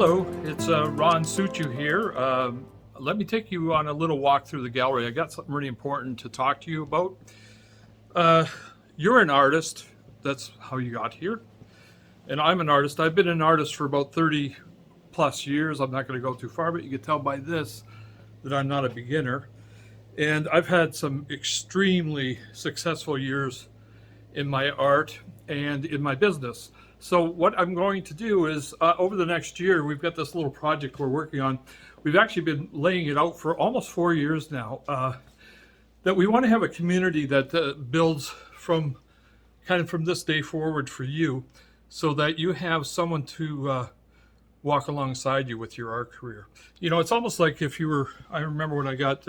Hello, it's Ron Suchu here. Let me take you on a little walk through the gallery. I got something really important to talk to you about. Uh, you're an artist. That's how you got here. And I'm an artist. I've been an artist for about 30 plus years. I'm not going to go too far, but you can tell by this that I'm not a beginner. And I've had some extremely successful years in my art and in my business. So what I'm going to do is over the next year, we've got this little project we're working on. We've actually been laying it out for almost 4 years now, that we want to have a community that builds from kind of from this day forward for you, so that you have someone to walk alongside you with your art career. You know, it's almost like if you were, I remember when I got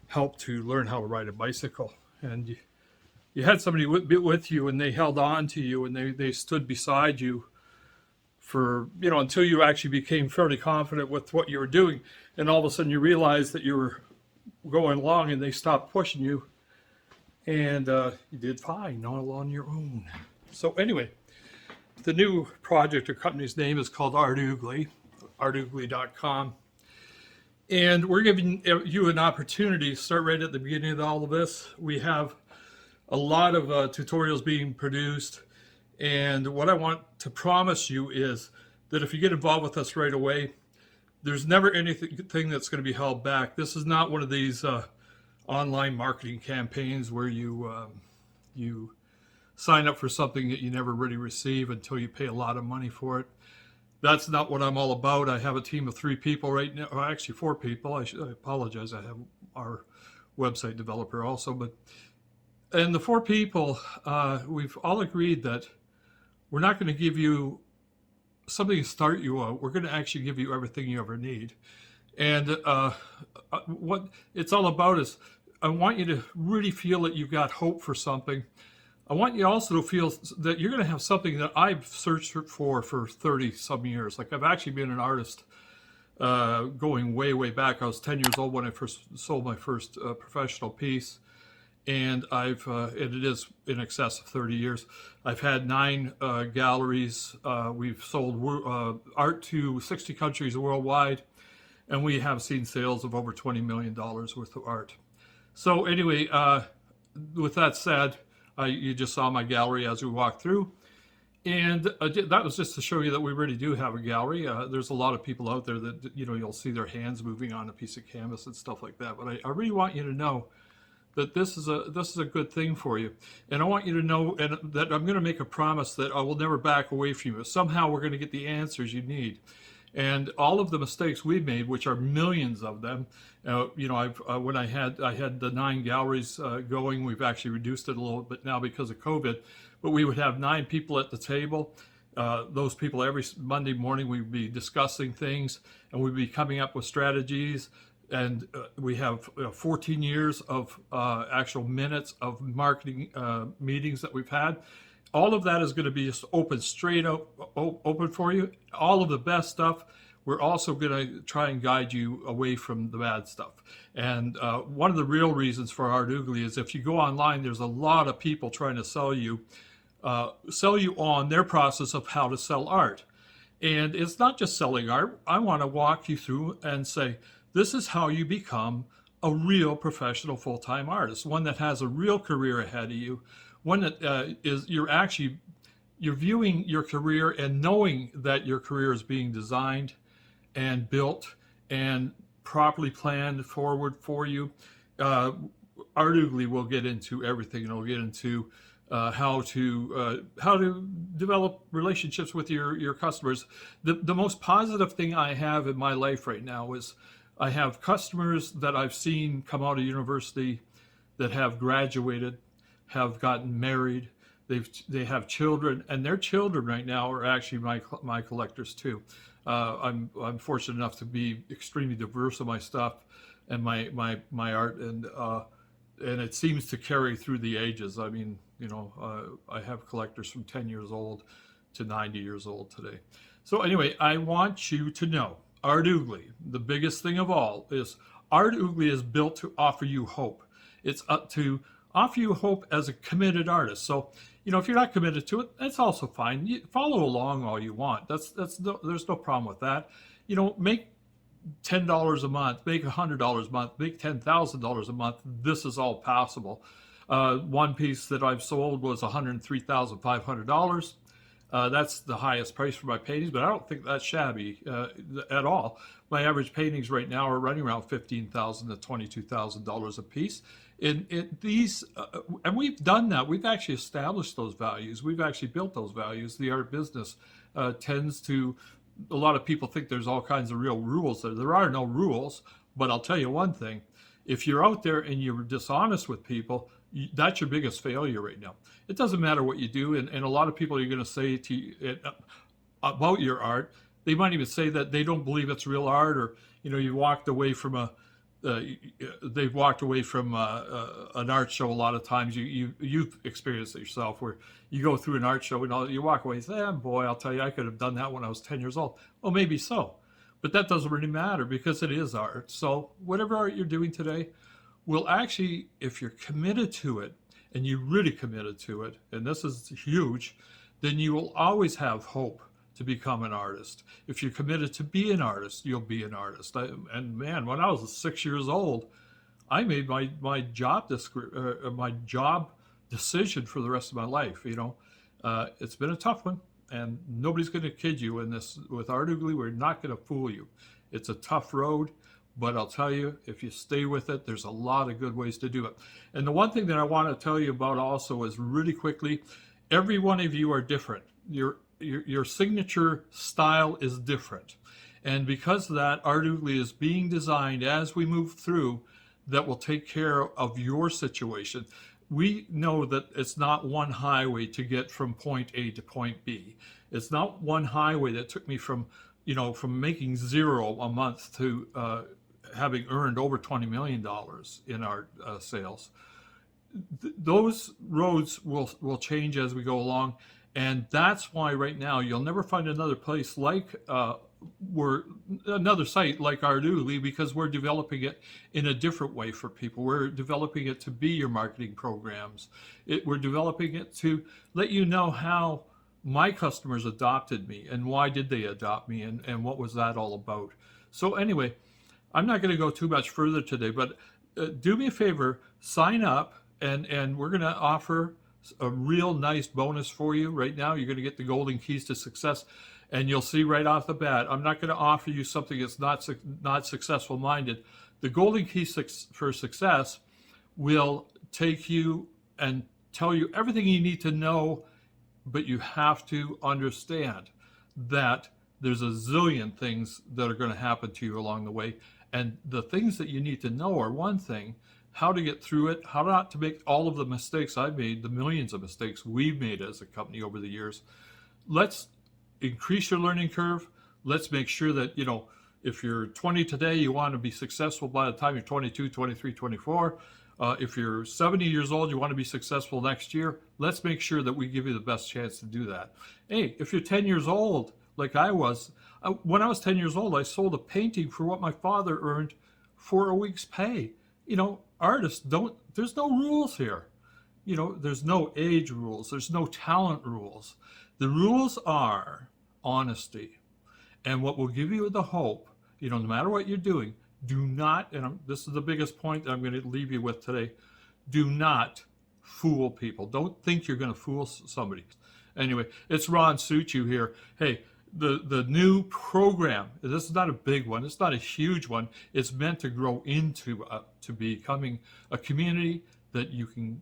help to learn how to ride a bicycle, and you had somebody with you, and they held on to you, and they stood beside you for, you know, until you actually became fairly confident with what you were doing. And all of a sudden you realized that you were going along, and they stopped pushing you, and you did fine all on your own. So anyway, the new project or company's name is called Art Oogly, artoogly.com. And we're giving you an opportunity to start right at the beginning of all of this. We have a lot of tutorials being produced, and what I want to promise you is that if you get involved with us right away, there's never anything that's going to be held back. This is not one of these online marketing campaigns where you sign up for something that you never really receive until you pay a lot of money for it. That's not what I'm all about. I have a team of 3 people right now, or actually 4 people. I apologize. I have our website developer also, and the 4 people, we've all agreed that we're not going to give you something to start you out. We're going to actually give you everything you ever need. And what it's all about is I want you to really feel that you've got hope for something. I want you also to feel that you're going to have something that I've searched for 30 some years. Like, I've actually been an artist going way, way back. I was 10 years old when I first sold my first professional piece. And and it is in excess of 30 years. I've had 9 galleries. We've sold art to 60 countries worldwide, and we have seen sales of over $20 million worth of art. So anyway, with that said, you just saw my gallery as we walked through. And that was just to show you that we really do have a gallery. There's a lot of people out there that, you know, you'll see their hands moving on a piece of canvas and stuff like that. But I really want you to know that this is a good thing for you. And I want you to know that I'm going to make a promise that I will never back away from you. Somehow we're going to get the answers you need. And all of the mistakes we've made, which are millions of them, you know, when I had the 9 galleries going, we've actually reduced it a little bit now because of COVID, but we would have 9 people at the table. Those people, every Monday morning, we'd be discussing things, and we'd be coming up with strategies. And we have 14 years of actual minutes of marketing meetings that we've had. All of that is going to be just open, straight up, open for you. All of the best stuff. We're also going to try and guide you away from the bad stuff. And one of the real reasons for Art Oogly is if you go online, there's a lot of people trying to sell you on their process of how to sell art. And it's not just selling art. I want to walk you through and say, this is how you become a real professional full-time artist, one that has a real career ahead of you, one that you're viewing your career and knowing that your career is being designed and built and properly planned forward for you. Art Oogly will get into everything. It'll get into how to develop relationships with your customers. The most positive thing I have in my life right now is I have customers that I've seen come out of university that have graduated, have gotten married, they have children, and their children right now are actually my collectors too. I'm fortunate enough to be extremely diverse in my stuff and my art, and it seems to carry through the ages. I mean, you know, I have collectors from 10 years old to 90 years old today. So anyway, I want you to know, Art Oogly, the biggest thing of all is Art Oogly is built to offer you hope. It's up to offer you hope as a committed artist. So if you're not committed to it, that's also fine. You follow along all you want. There's no problem with that. Make $10 a month, make $100 a month, make $10,000 a month. This is all possible. One piece that I've sold was $103,500. That's the highest price for my paintings, but I don't think that's shabby at all. My average paintings right now are running around $15,000 to $22,000 a piece. And we've done that. We've actually established those values. We've actually built those values. The art business tends to. A lot of people think there's all kinds of real rules there. There are no rules, but I'll tell you one thing: if you're out there and you're dishonest with people, that's your biggest failure right now. It doesn't matter what you do, and a lot of people are going to say to you about your art. They might even say that they don't believe it's real art, or you walked away from they've walked away from an art show a lot of times. You've experienced it yourself, where you go through an art show and you walk away and say, boy, I'll tell you, I could have done that when I was 10 years old. Well, maybe so, but that doesn't really matter because it is art. So whatever art you're doing today will actually, if you're committed to it and you're really committed to it, and this is huge, then you will always have hope to become an artist. If you're committed to be an artist, you'll be an artist. And man, when I was 6 years old, I made my job decision for the rest of my life. It's been a tough one, and nobody's going to kid you in this. With Art Oogly, we're not going to fool you. It's a tough road, but I'll tell you, if you stay with it, there's a lot of good ways to do it. And the one thing that I want to tell you about also is, really quickly, every one of you are different. Your signature style is different. And because of that, Art Oogly is being designed as we move through that will take care of your situation. We know that it's not one highway to get from point A to point B. It's not one highway that took me from making zero a month to having earned over $20 million in art sales. Those roads will change as we go along. And that's why right now you'll never find another place like another site like Art Oogly, because we're developing it in a different way for people. We're developing it to be your marketing programs. We're developing it to let you know how my customers adopted me and why did they adopt me and what was that all about. So anyway, I'm not going to go too much further today, but do me a favor, sign up, and we're going to offer a real nice bonus for you. Right now, you're going to get the golden keys to success, and you'll see right off the bat, I'm not going to offer you something that's not successful minded. The golden keys for success will take you and tell you everything you need to know, but you have to understand that there's a zillion things that are going to happen to you along the way. And the things that you need to know are one thing: how to get through it, how not to make all of the mistakes I've made, the millions of mistakes we've made as a company over the years. Let's increase your learning curve. Let's make sure that, if you're 20 today, you want to be successful by the time you're 22, 23, 24. If you're 70 years old, you want to be successful next year. Let's make sure that we give you the best chance to do that. Hey, if you're 10 years old, like I was, when I was 10 years old, I sold a painting for what my father earned for a week's pay. Artists there's no rules here. There's no age rules. There's no talent rules. The rules are honesty. And what will give you the hope, no matter what you're doing, do not, and this is the biggest point that I'm going to leave you with today, do not fool people. Don't think you're going to fool somebody. Anyway, it's Ron Suciu here. Hey, the new program, this is not a big one, it's not a huge one. It's meant to grow into to becoming a community that you can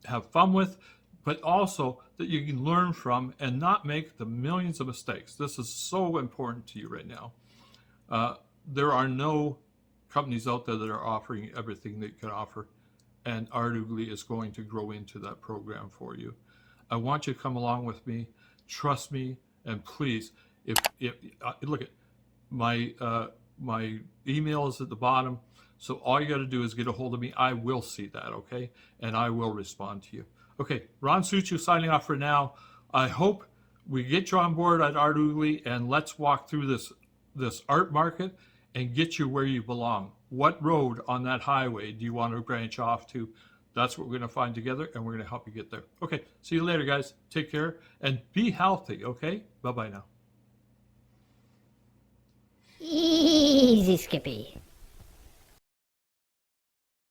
have fun with, but also that you can learn from and not make the millions of mistakes. This is so important to you right now. There are no companies out there that are offering everything that you can offer, and Art Oogly is going to grow into that program for you. I want you to come along with me. Trust me, and please, if look at my my email is at the bottom, so all you got to do is get a hold of me. I will see that, okay, and I will respond to you. Okay, Ron Suciu signing off for now. I hope we get you on board at Art Oogly, and let's walk through this art market and get you where you belong. What road on that highway do you want to branch off to? That's what we're going to find together, and we're going to help you get there. Okay, see you later, guys. Take care and be healthy, okay? Bye-bye now. Easy, Skippy.